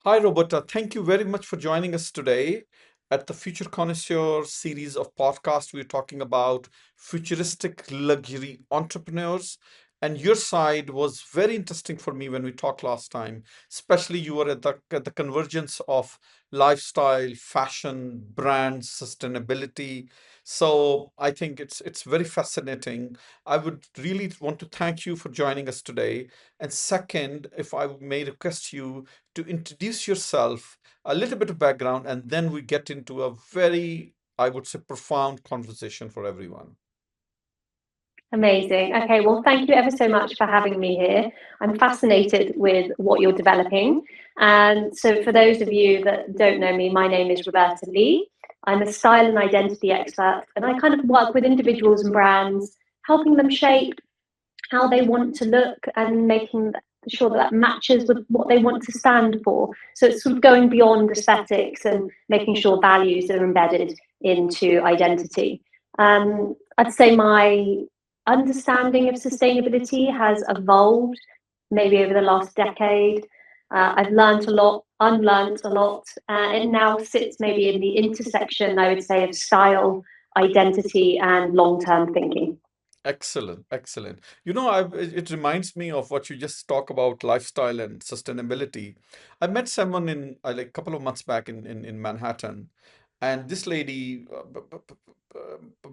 Hi, Roberta. Thank you very much for joining us today at the Future Connoisseurs series of podcasts. We're talking about futuristic luxury entrepreneurs. And your side was very interesting for me when we talked last time, especially you were at the convergence of lifestyle, fashion, brands, sustainability. So I think it's very fascinating. I would really want to thank you for joining us today. And second, if I may request you to introduce yourself, a little bit of background, and then we get into a very, I would say, profound conversation for everyone. Amazing. Okay, well, thank you ever so much for having me here. I'm fascinated with what you're developing. And so, for those of you that don't know me, my name is Roberta Lee. I'm a style and identity expert, and I kind of work with individuals and brands, helping them shape how they want to look and making sure that that matches with what they want to stand for. So, it's sort of going beyond aesthetics and making sure values are embedded into identity. I'd say my understanding of sustainability has evolved maybe over the last decade. I've learned a lot, unlearned a lot. It now sits maybe in the intersection, I would say, of style, identity, and long term thinking. Excellent, excellent. It reminds me of what you just talk about lifestyle and sustainability. I met someone in like a couple of months back in Manhattan, and this lady,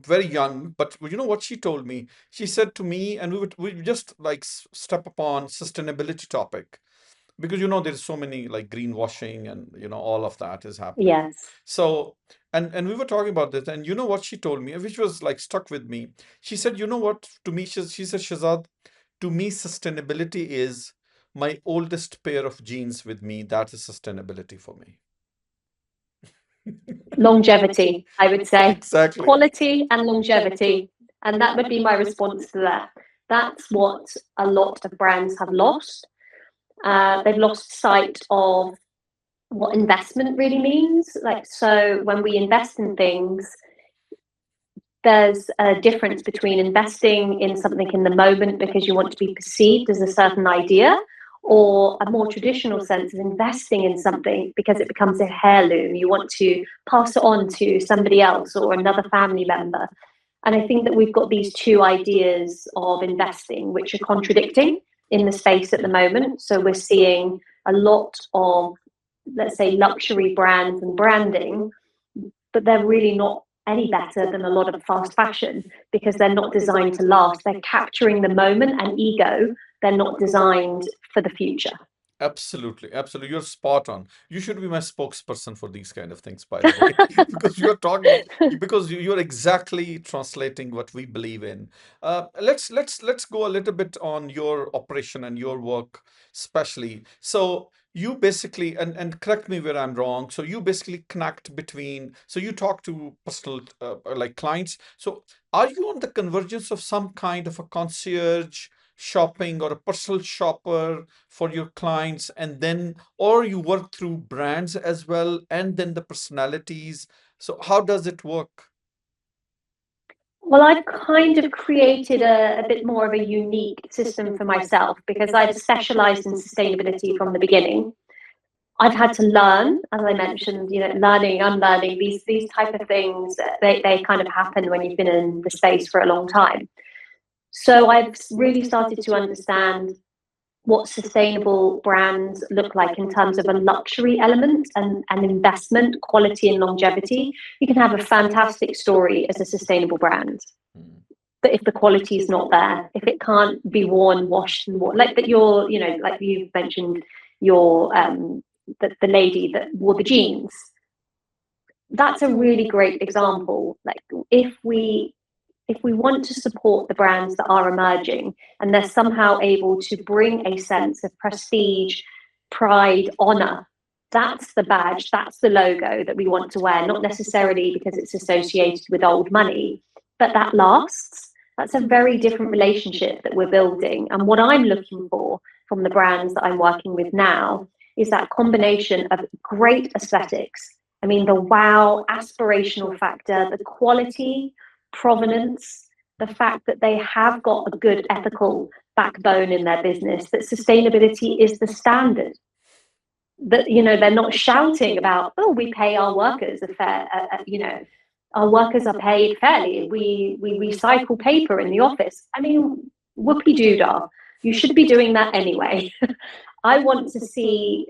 very young, but you know what she told me? She said to me, and we would just like step upon sustainability topic because there's so many like greenwashing and all of that is happening. Yes. So and we were talking about this, and you know what she told me, which was like stuck with me. She said, you know what, to me, she said, Shazad, to me sustainability is my oldest pair of jeans with me. That is sustainability for me. Longevity, I would say. Exactly. Quality and longevity. And that would be my response to that. That's what a lot of brands have lost. They've lost sight of what investment really means. Like, so when we invest in things, there's a difference between investing in something in the moment because you want to be perceived as a certain idea, or a more traditional sense of investing in something because it becomes a heirloom. You want to pass it on to somebody else or another family member. And I think that we've got these two ideas of investing which are contradicting in the space at the moment. So we're seeing a lot of, let's say, luxury brands and branding, but they're really not any better than a lot of fast fashion because they're not designed to last. They're capturing the moment and ego. They're not designed for the future. Absolutely, absolutely. You're spot on. You should be my spokesperson for these kind of things, by the way, because you're talking, because you're exactly translating what we believe in. Let's go a little bit on your operation and your work, especially. So you basically, and correct me where I'm wrong. So you basically connect between. So you talk to personal, like clients. So are you on the convergence of some kind of a concierge shopping or a personal shopper for your clients, and then or you work through brands as well and then the personalities, so how does it work? Well, I've kind of created a bit more of a unique system for myself because I've specialized in sustainability from the beginning. I've had to learn, as I mentioned, learning, unlearning, these type of things, they kind of happen when you've been in the space for a long time. So I've really started to understand what sustainable brands look like in terms of a luxury element and investment, quality and longevity. You can have a fantastic story as a sustainable brand. Mm. But if the quality is not there, if it can't be worn, washed and worn, like that you're, like you mentioned, your the lady that wore the jeans, that's a really great example. Like if we want to support the brands that are emerging and they're somehow able to bring a sense of prestige, pride, honor, that's the badge, that's the logo that we want to wear, not necessarily because it's associated with old money, but that lasts. That's a very different relationship that we're building. And what I'm looking for from the brands that I'm working with now is that combination of great aesthetics. I mean, the wow, aspirational factor, the quality, provenance, the fact that they have got a good ethical backbone in their business, that sustainability is the standard. that, they're not shouting about, oh, we pay our workers a fair, our workers are paid fairly. We recycle paper in the office. I mean, whoopie doodah. You should be doing that anyway. I want to see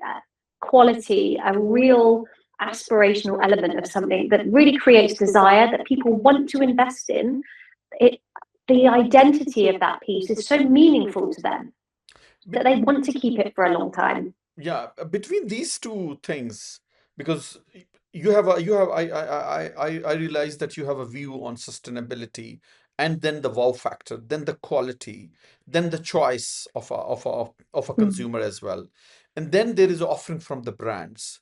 quality, a real aspirational element of something that really creates desire, that people want to invest in. The identity of that piece is so meaningful to them that they want to keep it for a long time. Yeah, between these two things, because you have, I realize that you have a view on sustainability, and then the wow factor, then the quality, then the choice of a Mm. consumer as well, and then there is offering from the brands.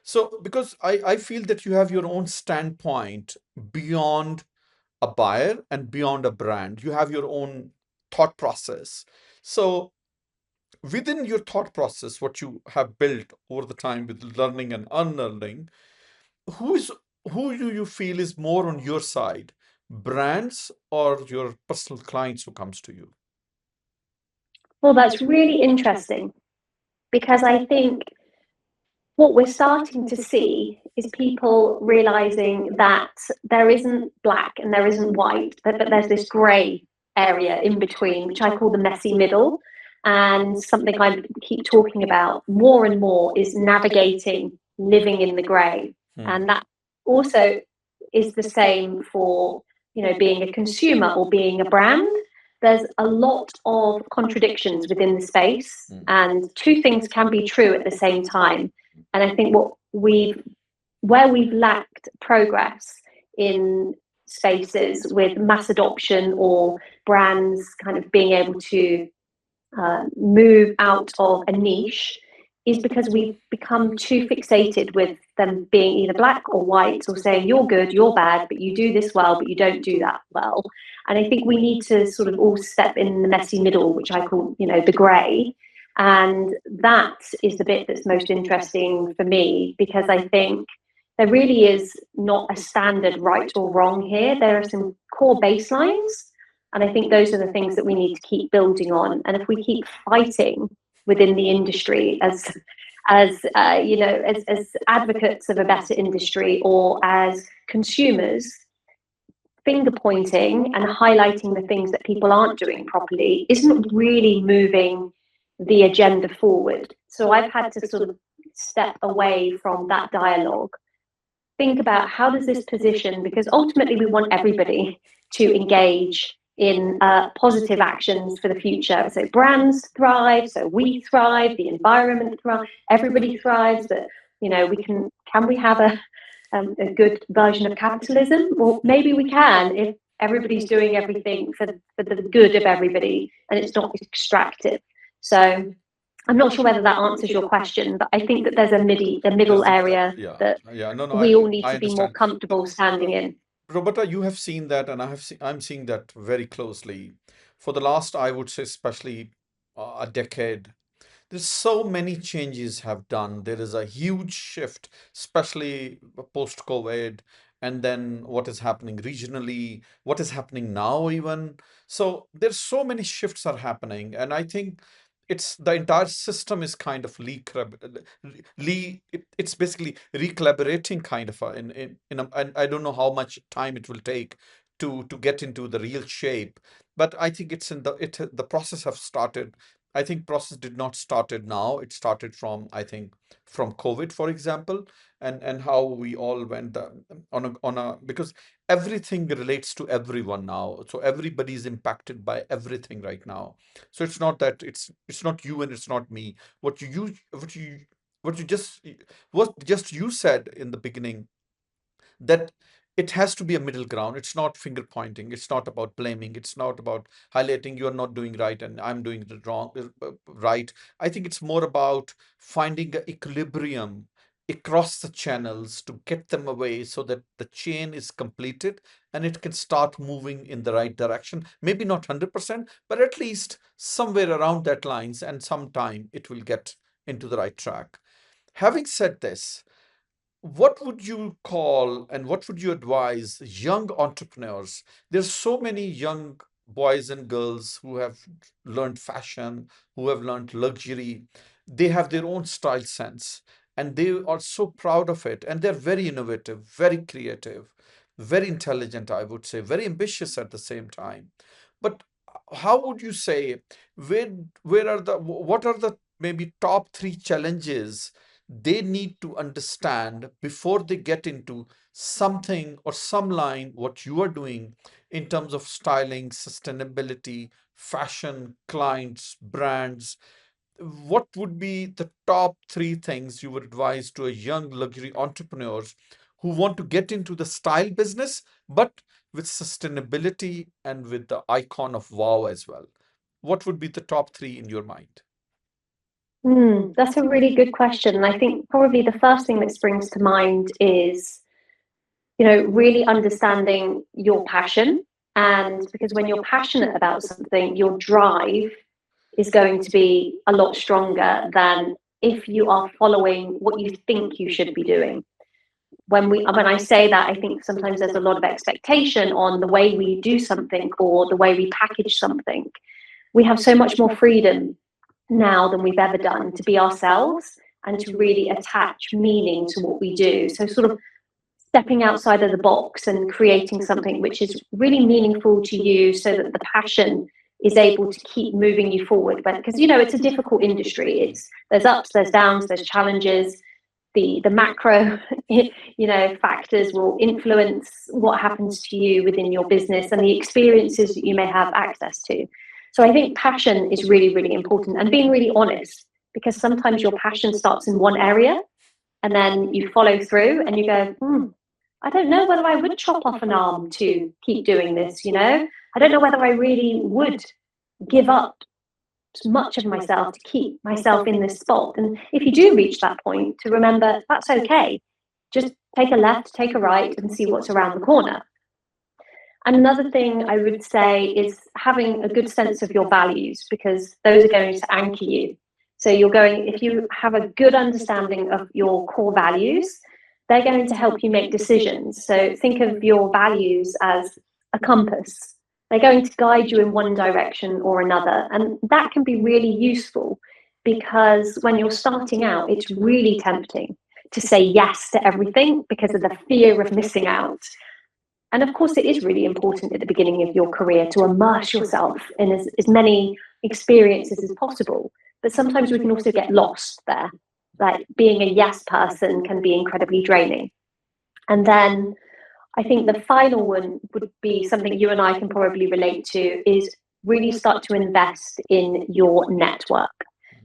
So because I feel that you have your own standpoint beyond a buyer and beyond a brand, you have your own thought process. So within your thought process, what you have built over the time with learning and unlearning, who is who do you feel is more on your side, brands or your personal clients who comes to you? Well, that's really interesting because I think what we're starting to see is people realizing that there isn't black and there isn't white, but there's this grey area in between, which I call the messy middle. And something I keep talking about more and more is navigating living in the grey. Hmm. And that also is the same for, being a consumer or being a brand. There's a lot of contradictions within the space, Hmm. and two things can be true at the same time. And I think where we've lacked progress in spaces with mass adoption or brands kind of being able to move out of a niche is because we've become too fixated with them being either black or white, or saying you're good, you're bad, but you do this well, but you don't do that well. And I think we need to sort of all step in the messy middle, which I call, the grey. And that is the bit that's most interesting for me, because I think there really is not a standard right or wrong here. There are some core baselines, and I think those are the things that we need to keep building on. And if we keep fighting within the industry as advocates of a better industry, or as consumers, finger pointing and highlighting the things that people aren't doing properly isn't really moving the agenda forward. So I've had to sort of step away from that dialogue, think about how does this position, because ultimately we want everybody to engage in positive actions for the future. So brands thrive, so we thrive, the environment thrives, everybody thrives. That can we have a good version of capitalism? Well, maybe we can if everybody's doing everything for the good of everybody and it's not extractive. So I'm not sure whether that answers your question, but I think that there's a middle area Yeah, that yeah, no, no, we all need I to be more understand. comfortable standing in. Roberta, you have seen that, and I'm seeing that very closely for the last, I would say, especially a decade. There's so many changes have done. There is a huge shift, especially post COVID, and then what is happening regionally, what is happening now even. So there's so many shifts are happening, and I think it's the entire system is kind of it's basically recalibrating kind of and I don't know how much time it will take to get into the real shape, but I think it's in the process have started. I think process did not started now. It started from, I think, from COVID, for example, and how we all went on a because everything relates to everyone now. So everybody is impacted by everything right now. So it's not that it's not you and it's not me. What you just you said in the beginning, that it has to be a middle ground. It's not finger pointing. It's not about blaming. It's not about highlighting you're not doing right and I'm doing the wrong, right. I think it's more about finding an equilibrium across the channels to get them away so that the chain is completed and it can start moving in the right direction. Maybe not 100%, but at least somewhere around that lines, and sometime it will get into the right track. Having said this, what would you call and what would you advise young entrepreneurs? There's so many young boys and girls who have learned fashion, who have learned luxury. they have their own style sense, and they are so proud of it, and they're very innovative, very creative, very intelligent, I would say, very ambitious at the same time. But how would you say, where are the what are the maybe top three challenges they need to understand before they get into something or some line what you are doing in terms of styling, sustainability, fashion, clients, brands? What would be the top three things you would advise to a young luxury entrepreneurs who want to get into the style business, but with sustainability and with the icon of wow as well? What would be the top three in your mind? That's a really good question. And I think probably the first thing that springs to mind is, really understanding your passion. And because when you're passionate about something, your drive is going to be a lot stronger than if you are following what you think you should be doing. When I say that, I think sometimes there's a lot of expectation on the way we do something or the way we package something. We have so much more freedom now than we've ever done to be ourselves and to really attach meaning to what we do. So sort of stepping outside of the box and creating something which is really meaningful to you so that the passion is able to keep moving you forward. But because it's a difficult industry, there's ups, there's downs, there's challenges. The macro factors will influence what happens to you within your business and the experiences that you may have access to. So I think passion is really, really important, and being really honest, because sometimes your passion starts in one area and then you follow through and you go, I don't know whether I would chop off an arm to keep doing this, I don't know whether I really would give up much of myself to keep myself in this spot. And if you do reach that point, to remember that's okay. Just take a left, take a right, and see what's around the corner. And another thing I would say is having a good sense of your values, because those are going to anchor you. So if you have a good understanding of your core values, they're going to help you make decisions. So think of your values as a compass. They're going to guide you in one direction or another. And that can be really useful, because when you're starting out, it's really tempting to say yes to everything because of the fear of missing out. And of course, it is really important at the beginning of your career to immerse yourself in as many experiences as possible. But sometimes we can also get lost there. Like being a yes person can be incredibly draining. And then I think the final one would be something you and I can probably relate to, is really start to invest in your network,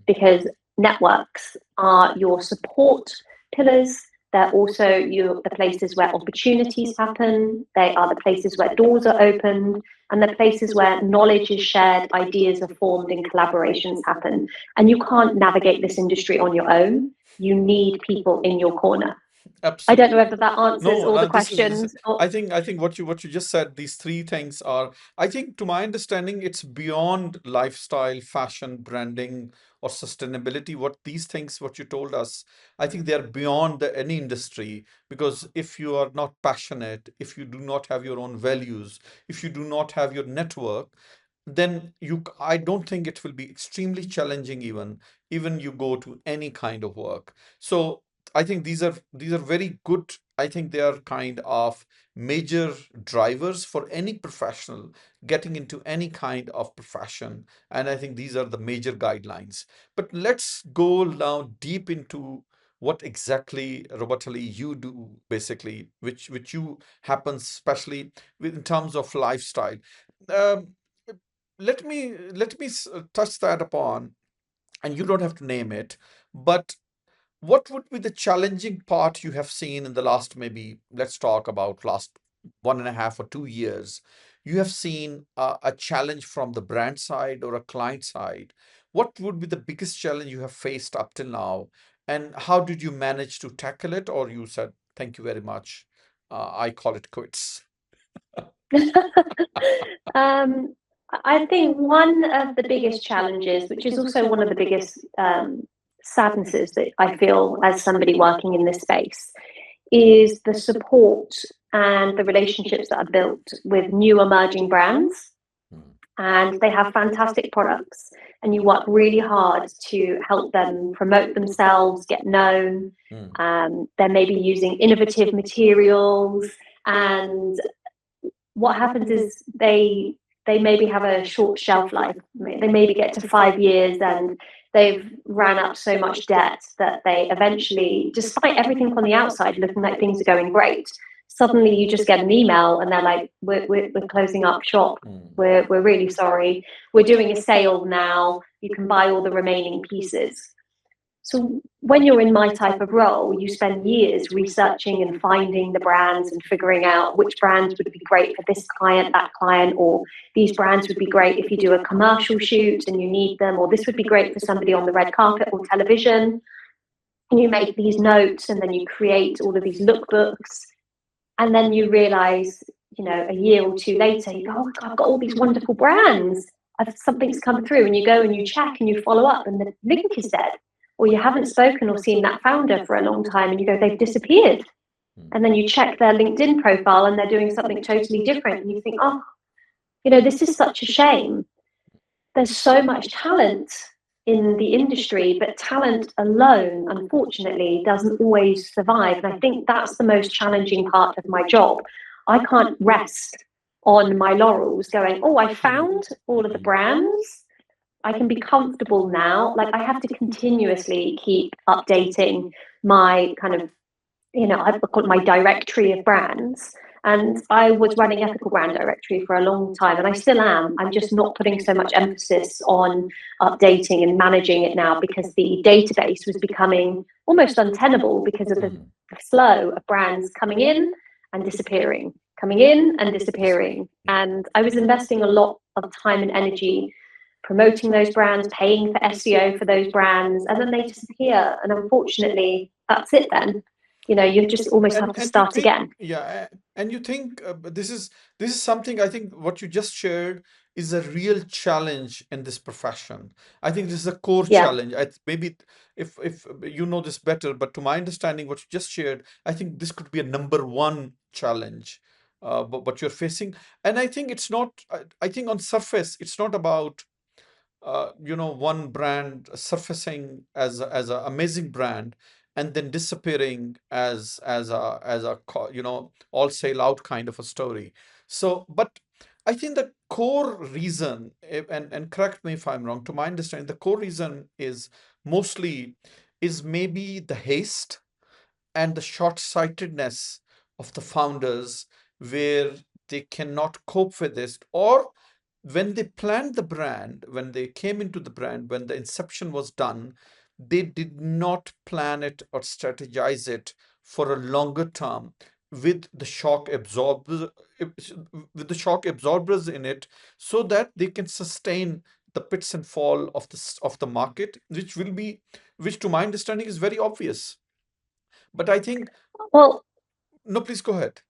because networks are your support pillars. They're also the places where opportunities happen. They are the places where doors are opened, and the places where knowledge is shared, ideas are formed, and collaborations happen. And you can't navigate this industry on your own. You need people in your corner. I don't know Absolutely. whether that answers No, all the this is questions. Or... I think what you just said, these three things are, I think to my understanding, it's beyond lifestyle, fashion, branding, or sustainability. What these things, what you told us, I think they are beyond any industry, because if you are not passionate, if you do not have your own values, if you do not have your network, then I don't think it will be extremely challenging, even you go to any kind of work. So I think these are very good. I think they are kind of major drivers for any professional getting into any kind of profession. And I think these are the major guidelines. But let's go now deep into what exactly, Roberta Lee, you do basically, which you happens especially in terms of lifestyle. Um, let me touch that upon, and you don't have to name it, but what would be the challenging part you have seen in the last, maybe let's talk about last 1.5 or 2 years? You have seen a challenge from the brand side or a client side. What would be the biggest challenge you have faced up till now, and how did you manage to tackle it? Or you said, thank you very much, I call it quits. um, I think one of the biggest challenges, which is also one of the biggest sadnesses that I feel as somebody working in this space, is the support and the relationships that are built with new emerging brands. and they have fantastic products, and you work really hard to help them promote themselves, get known. They're maybe using innovative materials, and what happens is they maybe have a short shelf life. They maybe get to 5 years and they've ran up so much debt that they eventually, despite everything on the outside looking like things are going great, suddenly you just get an email and they're like, we're closing up shop. We're really sorry. We're doing a sale now. You can buy all the remaining pieces. So when you're in my type of role, you spend years researching and finding the brands and figuring out which brands would be great for this client, that client, or these brands would be great if you do a commercial shoot and you need them, or this would be great for somebody on the red carpet or television. And you make these notes and then you create all of these lookbooks. And then you realize, a year or two later, you go, oh, I've got all these wonderful brands. Something's come through, and you go and you check and you follow up and the link is dead. Or you haven't spoken or seen that founder for a long time and you go, they've disappeared. And then you check their LinkedIn profile and they're doing something totally different. And you think, oh, this is such a shame. There's so much talent in the industry, but talent alone, unfortunately, doesn't always survive. And I think that's the most challenging part of my job. I can't rest on my laurels going, oh, I found all of the brands. I can be comfortable now. Like, I have to continuously keep updating my kind of, I've got my directory of brands, and I was running ethical brand directory for a long time, and I still am. I'm just not putting so much emphasis on updating and managing it now because the database was becoming almost untenable because of the flow of brands coming in and disappearing, coming in and disappearing. And I was investing a lot of time and energy promoting those brands, paying for SEO for those brands, and then they disappear. And unfortunately, that's it then. You just almost have to start again. Yeah, and you think this is something. I think what you just shared is a real challenge in this profession. I think this is a core challenge. Maybe if you know this better, but to my understanding, what you just shared, I think this could be a number one challenge. What you're facing, and I think it's not. I think on surface, it's not about one brand surfacing as an amazing brand and then disappearing as a all sale out kind of a story. So, but I think the core reason, and correct me if I'm wrong, to my understanding, the core reason is maybe the haste and the short-sightedness of the founders, where they cannot cope with this, or when they planned the brand, when they came into the brand, when the inception was done, they did not plan it or strategize it for a longer term with the shock absorbers in it, so that they can sustain the pits and fall of the market, which to my understanding is very obvious. But I think, well, no, please go ahead.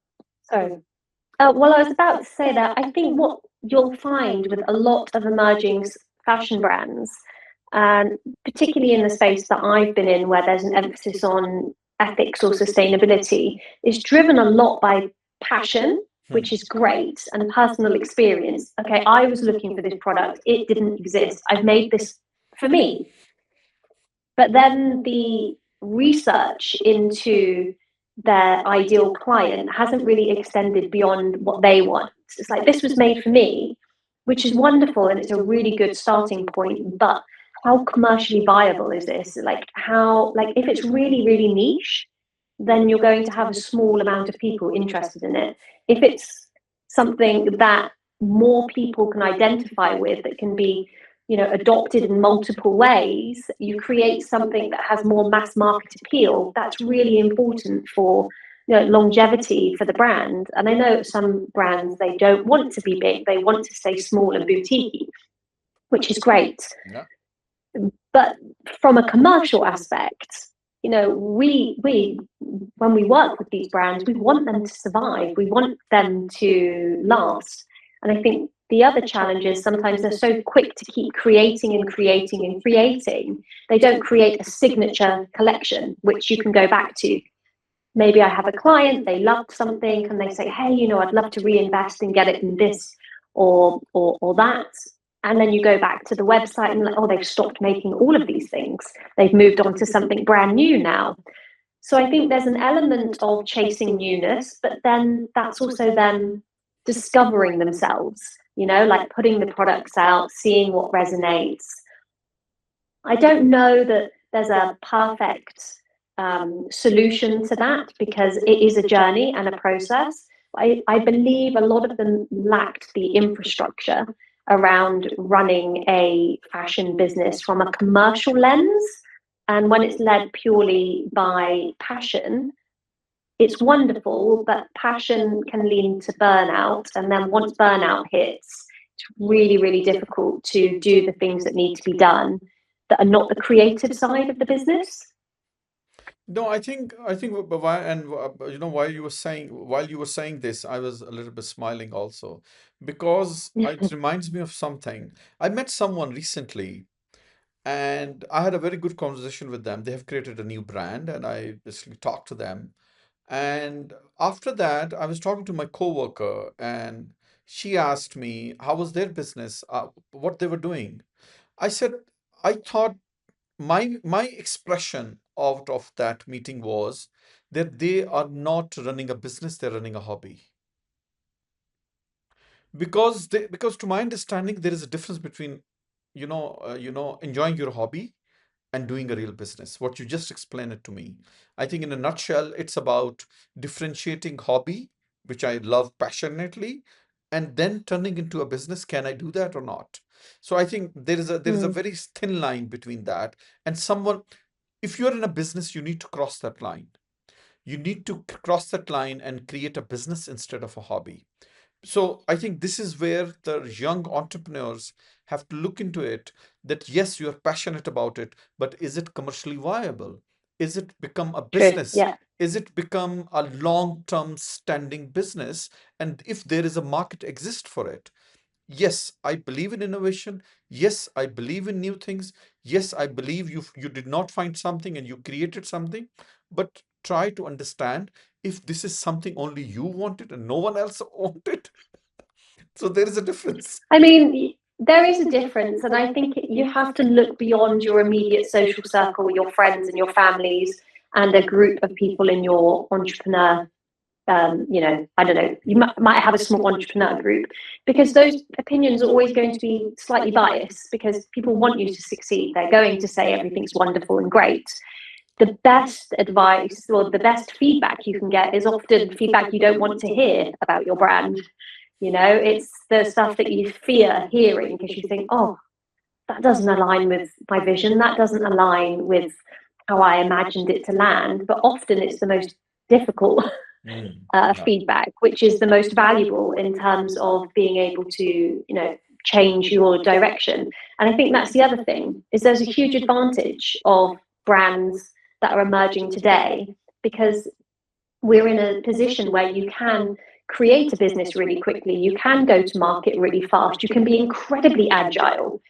Sorry. Well, I was about to say that I think what you'll find with a lot of emerging fashion brands, and particularly in the space that I've been in, where there's an emphasis on ethics or sustainability, is driven a lot by passion, which is great, and personal experience. Okay, I was looking for this product, it didn't exist, I've made this for me. But then the research into their ideal client hasn't really extended beyond what they want. It's like, this was made for me, which is wonderful, and it's a really good starting point, but how commercially viable is this? If it's really, really niche, then you're going to have a small amount of people interested in it. If it's something that more people can identify with, that can be adopted in multiple ways, you create something that has more mass market appeal. That's really important for longevity for the brand. And I know some brands, they don't want to be big, they want to stay small and boutique, which is great. Yeah. But from a commercial aspect, we when we work with these brands, we want them to survive, we want them to last. And I think the other challenge is sometimes they're so quick to keep creating and creating and creating, they don't create a signature collection which you can go back to. Maybe I have a client, they loved something, and they say, hey, I'd love to reinvest and get it in this or that. And then you go back to the website and like, oh, they've stopped making all of these things. They've moved on to something brand new now. So I think there's an element of chasing newness, but then that's also them discovering themselves, like putting the products out, seeing what resonates. I don't know that there's a perfect solution to that because it is a journey and a process. I believe a lot of them lacked the infrastructure around running a fashion business from a commercial lens. And when it's led purely by passion, it's wonderful, but passion can lead to burnout. And then once burnout hits, it's really, really difficult to do the things that need to be done that are not the creative side of the business. No, I think why and while you were saying this, I was a little bit smiling also because it reminds me of something. I met someone recently and I had a very good conversation with them. They have created a new brand and I basically talked to them. And after that, I was talking to my coworker and she asked me how was their business, what they were doing. I said, I thought my expression out of that meeting was that they are not running a business, they're running a hobby. Because to my understanding, there is a difference between enjoying your hobby and doing a real business. What you just explained it to me. I think in a nutshell, it's about differentiating hobby, which I love passionately, and then turning into a business. Can I do that or not? So I think there is a very thin line between that and someone. If you're in a business, you need to cross that line. You need to cross that line and create a business instead of a hobby. So I think this is where the young entrepreneurs have to look into it that yes, you are passionate about it, but is it commercially viable? Is it become a True. business? Yeah. Is it become a long-term standing business? And if there is a market exist for it, yes, I believe in innovation. Yes, I believe in new things. Yes, I believe you did not find something and you created something, but try to understand if this is something only you wanted and no one else wanted. So there is a difference. I mean, there is a difference, and I think you have to look beyond your immediate social circle, your friends and your families, and a group of people in your entrepreneur. I don't know, you might have a small entrepreneur group because those opinions are always going to be slightly biased because people want you to succeed. They're going to say everything's wonderful and great. The best advice or the best feedback you can get is often feedback you don't want to hear about your brand. It's the stuff that you fear hearing because you think, oh, that doesn't align with my vision. That doesn't align with how I imagined it to land. But often it's the most difficult Yeah. feedback, which is the most valuable in terms of being able to, change your direction. And I think that's the other thing is there's a huge advantage of brands that are emerging today because we're in a position where you can create a business really quickly, you can go to market really fast, you can be incredibly agile.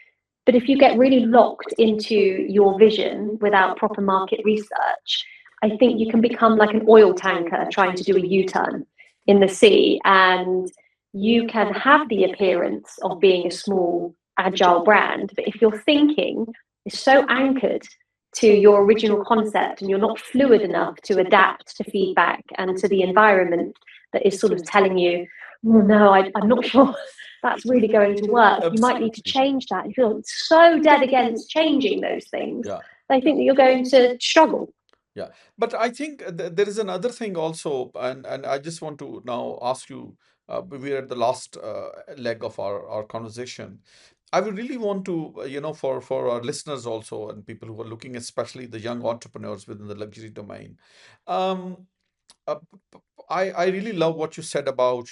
But if you get really locked into your vision without proper market research, I think you can become like an oil tanker trying to do a U-turn in the sea. And you can have the appearance of being a small, agile brand. But if your thinking is so anchored to your original concept and you're not fluid enough to adapt to feedback and to the environment that is sort of telling you, oh, no, I'm not sure that's really going to work. You might need to Absolutely. change that. If you're so dead against changing those things, Yeah. I think that you're going to struggle. Yeah, but I think there is another thing also, and I just want to now ask you. We're at the last leg of our conversation. I would really want to, for our listeners also and people who are looking, especially the young entrepreneurs within the luxury domain. Um, uh, I really love what you said about,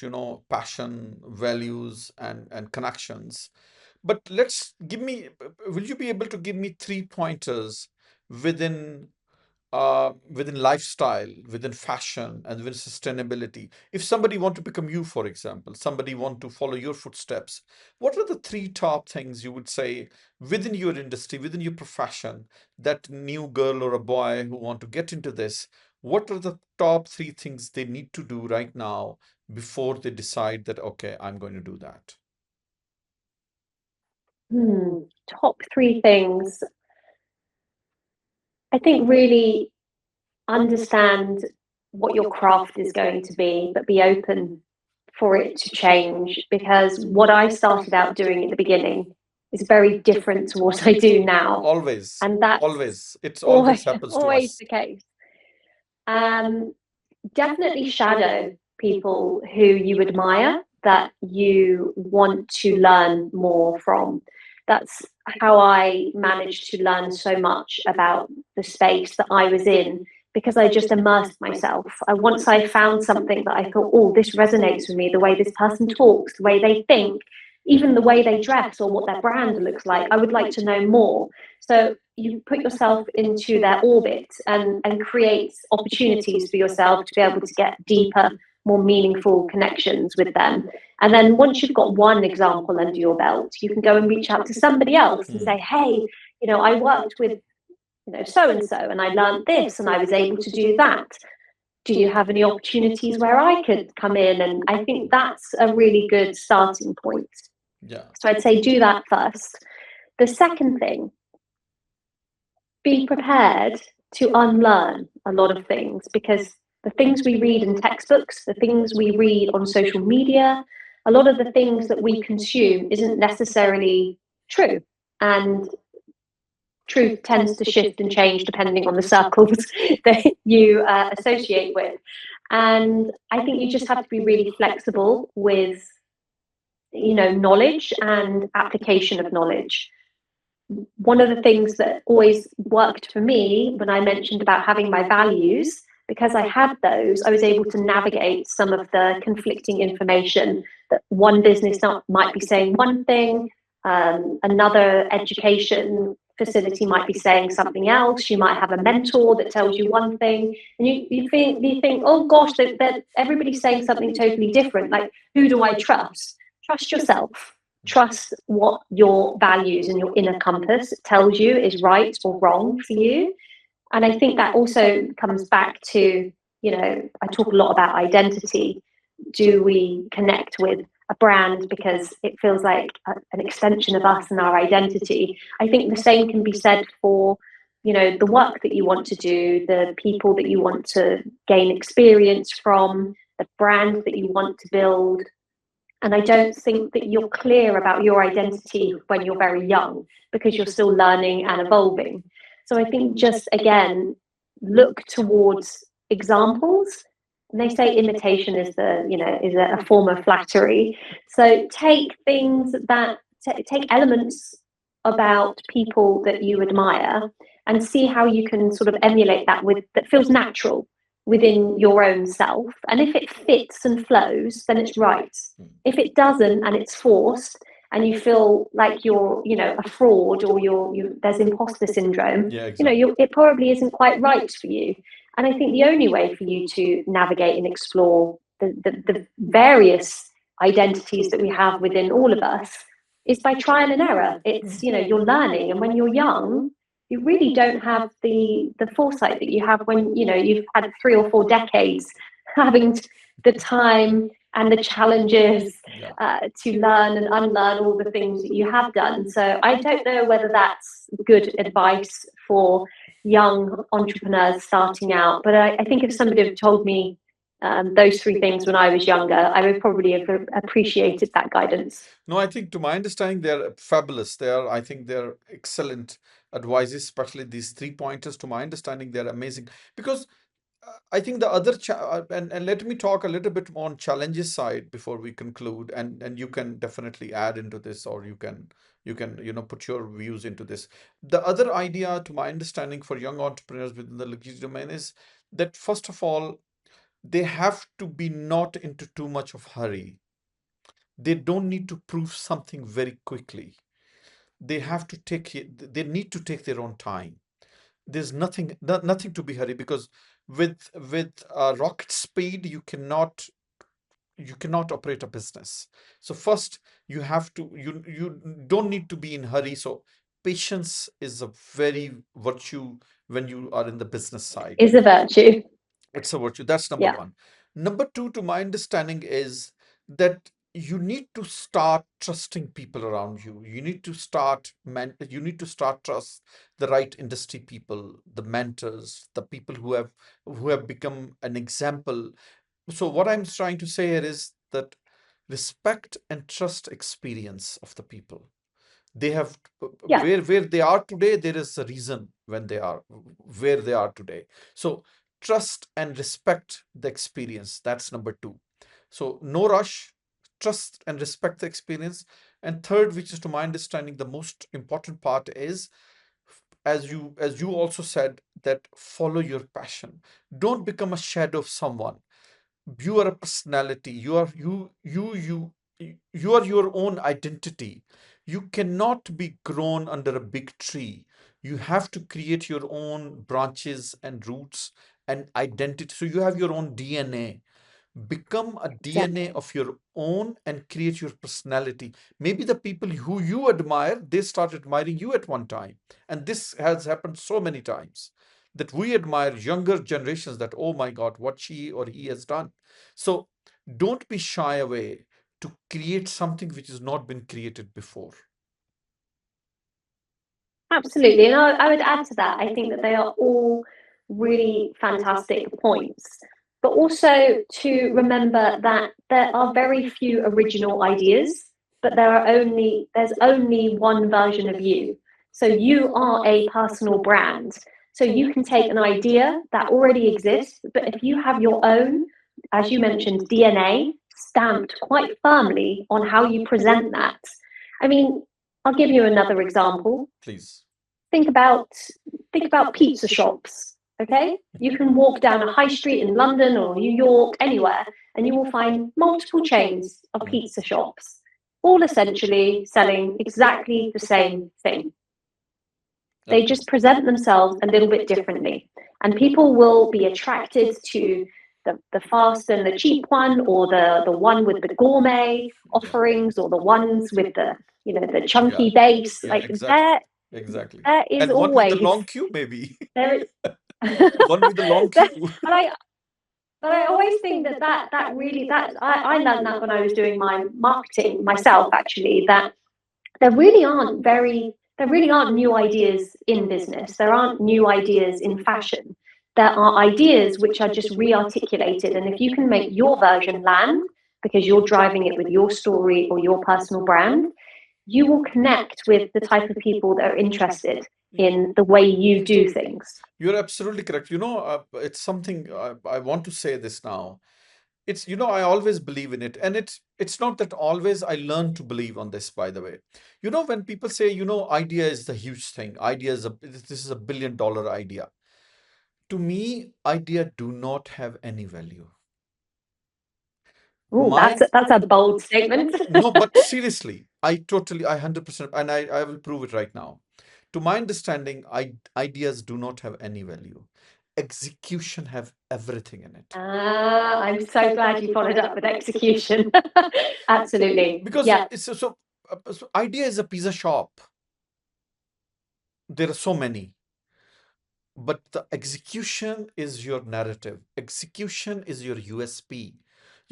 passion, values, and connections. But will you be able to give me three pointers within within lifestyle, within fashion, and within sustainability? If somebody want to become you, for example, somebody want to follow your footsteps, what are the three top things you would say within your industry, within your profession, that new girl or a boy who want to get into this, what are the top three things they need to do right now before they decide that, okay, I'm going to do that? Top three things. I think really understand what your craft is going to be, but be open for it to change, because what I started out doing at the beginning is very different to what I do now. Always, And that's always. It's always happens to always us. the case. Definitely shadow people who you admire, that you want to learn more from. That's how I managed to learn so much about the space that I was in, because I just immersed myself. Once I found something that I thought, oh, this resonates with me, the way this person talks, the way they think, even the way they dress or what their brand looks like, I would like to know more. So you put yourself into their orbit and create opportunities for yourself to be able to get deeper, more meaningful connections with them. And then once you've got one example under your belt, you can go and reach out to somebody else and say, hey, I worked with so and so, and I learned this, and I was able to do that. Do you have any opportunities where I could come in? And I think that's a really good starting point. Yeah. So I'd say do that first. The second thing, be prepared to unlearn a lot of things, because the things we read in textbooks, the things we read on social media, a lot of the things that we consume isn't necessarily true. And truth tends to shift and change depending on the circles that you associate with. And I think you just have to be really flexible with, knowledge and application of knowledge. One of the things that always worked for me when I mentioned about having my values, because I had those, I was able to navigate some of the conflicting information that one business might be saying one thing, another education facility might be saying something else. You might have a mentor that tells you one thing, and you think, oh gosh, that everybody's saying something totally different. Like, who do I trust? Trust yourself. Trust what your values and your inner compass tells you is right or wrong for you. And I think that also comes back to, I talk a lot about identity. Do we connect with a brand because it feels like an extension of us and our identity? I think the same can be said for, the work that you want to do, the people that you want to gain experience from, the brand that you want to build. And I don't think that you're clear about your identity when you're very young, because you're still learning and evolving. So I think just, again, look towards examples. And they say imitation is a form of flattery. So take things that take elements about people that you admire and see how you can sort of emulate that feels natural within your own self. And if it fits and flows, then it's right. If it doesn't and it's forced, and you feel like you're, a fraud, or there's imposter syndrome, Yeah, exactly. it probably isn't quite right for you. And I think the only way for you to navigate and explore the various identities that we have within all of us is by trial and error. It's, you're learning, and when you're young, you really don't have the foresight that you have when you've had 3 or 4 decades having the time and the challenges to learn and unlearn all the things that you have done. So I don't know whether that's good advice for young entrepreneurs starting out, but I think if somebody had told me those 3 things when I was younger, I would probably have appreciated that guidance. No, I think to my understanding, they're fabulous. I think they're excellent advices, especially these 3 pointers. To my understanding, they're amazing because I think the other and let me talk a little bit more on challenges side before we conclude, and you can definitely add into this, or you can put your views into this. The other idea, to my understanding, for young entrepreneurs within the luxury domain is that first of all, they have to be not into too much of hurry. They don't need to prove something very quickly. They need to take their own time. There's nothing to be hurried, because with rocket speed you cannot operate a business. So first you don't need to be in hurry. So patience is a very virtue when you are in the business side. Is a virtue. It's a virtue. That's number Yeah. one. Number two, to my understanding, is that you need to start trusting people around you. You need to start trust the right industry people, the mentors, the people who have become an example. So what I'm trying to say here is that respect and trust experience of the people. They have Yeah, where they are today, there is a reason when they are where they are today. So trust and respect the experience. That's number two. So no rush, trust and respect the experience. And third, which is to my understanding, the most important part is, as you also said, that follow your passion. Don't become a shadow of someone. You are a personality. You are your own identity. You cannot be grown under a big tree. You have to create your own branches and roots and identity. So you have your own DNA. Become a DNA exactly. of your own and create your personality. Maybe the people who you admire, they start admiring you at one time. And this has happened so many times that we admire younger generations, that, oh my God, what she or he has done. So don't be shy away to create something which has not been created before. Absolutely. And I would add to that, I think that they are all really fantastic points. But also to remember that there are very few original ideas, but there's only one version of you. So you are a personal brand. So you can take an idea that already exists, but if you have your own, as you mentioned, DNA stamped quite firmly on how you present that. I mean, I'll give you another example. Please. think about think about pizza shops. Okay, you can walk down a high street in London or New York, anywhere, and you will find multiple chains of pizza shops, all essentially selling exactly the same thing. They just present themselves a little bit differently, and people will be attracted to the fast and the cheap one, or the one with the gourmet offerings, or the ones with the the chunky base. Yeah, Like exactly. there Exactly. there is And one with the always long queue, maybe. there is One with the long there, queue. and I always think that really that I learned that when I was doing my marketing myself, actually, that there really aren't new ideas in business. There aren't new ideas in fashion. There are ideas which are just re-articulated, and if you can make your version land because you're driving it with your story or your personal brand, you will connect with the type of people that are interested in the way you do things. You're absolutely correct. It's something I want to say this now. It's, I always believe in it. And it's not that always I learn to believe on this, by the way. When people say, idea is the huge thing, this is a $1 billion idea. To me, idea do not have any value. Oh, My that's a bold statement. No, but seriously, I 100%, and I will prove it right now. To my understanding, ideas do not have any value. Execution have everything in it. I'm so glad you followed up with execution. Absolutely. Because Yeah. so idea is a pizza shop. There are so many, but the execution is your narrative. Execution is your USP.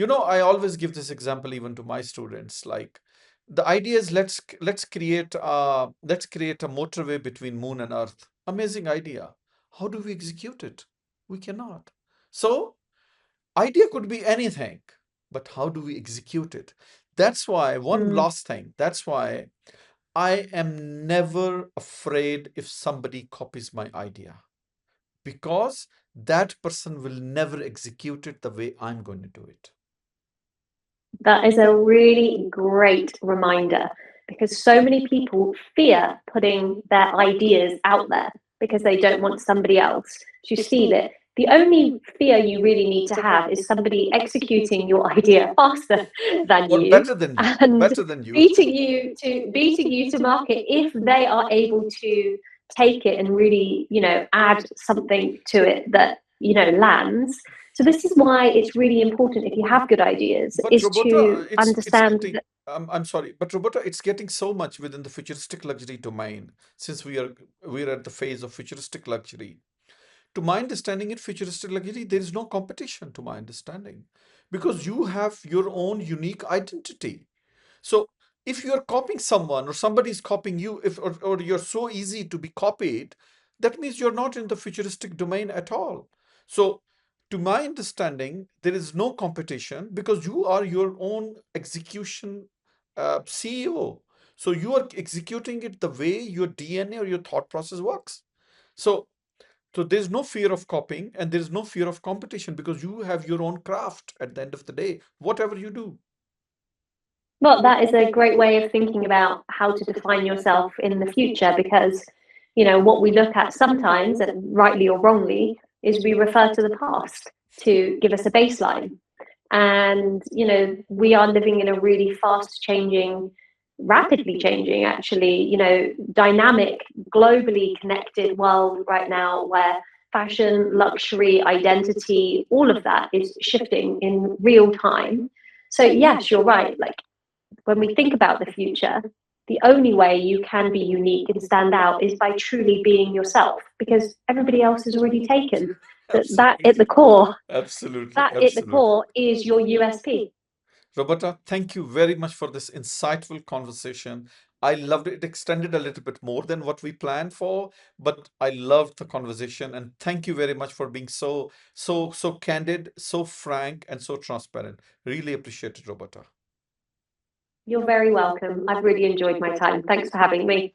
I always give this example even to my students. Like, the idea is, let's create a motorway between moon and earth. Amazing idea. How do we execute it? We cannot. So idea could be anything, but how do we execute it? That's why, one Mm. last thing, that's why I am never afraid if somebody copies my idea, because that person will never execute it the way I'm going to do it. That is a really great reminder, because so many people fear putting their ideas out there because they don't want somebody else to steal it. The only fear you really need to have is somebody executing your idea faster than Or you better than you. and Better than you. beating you to market if they are able to take it and really, add something to it that, lands. So this is why it's really important, if you have good ideas, But is Roberta, to it's understand getting. that. I'm sorry, but Roberta, it's getting so much within the futuristic luxury domain, since we're at the phase of futuristic luxury. To my understanding, in futuristic luxury, there is no competition. To my understanding, because you have your own unique identity. So if you're copying someone or somebody's copying you, or you're so easy to be copied, that means you're not in the futuristic domain at all. So to my understanding, there is no competition because you are your own execution CEO. So you are executing it the way your DNA or your thought process works. So there's no fear of copying and there's no fear of competition because you have your own craft at the end of the day, whatever you do. Well, that is a great way of thinking about how to define yourself in the future because, what we look at sometimes, and rightly or wrongly, is we refer to the past to give us a baseline. And, we are living in a really fast changing, rapidly changing, actually, dynamic, globally connected world right now where fashion, luxury, identity, all of that is shifting in real time. So, yes, you're right. Like, when we think about the future, the only way you can be unique and stand out is by truly being yourself because everybody else is already taken. That at the Absolutely. core, Absolutely. that at the Absolutely. core is your USP. Roberta, thank you very much for this insightful conversation. I loved it. It extended a little bit more than what we planned for, but I loved the conversation. And thank you very much for being so candid, so frank, and so transparent. Really appreciate it, Roberta. You're very welcome. I've really enjoyed my time. Thanks for having me.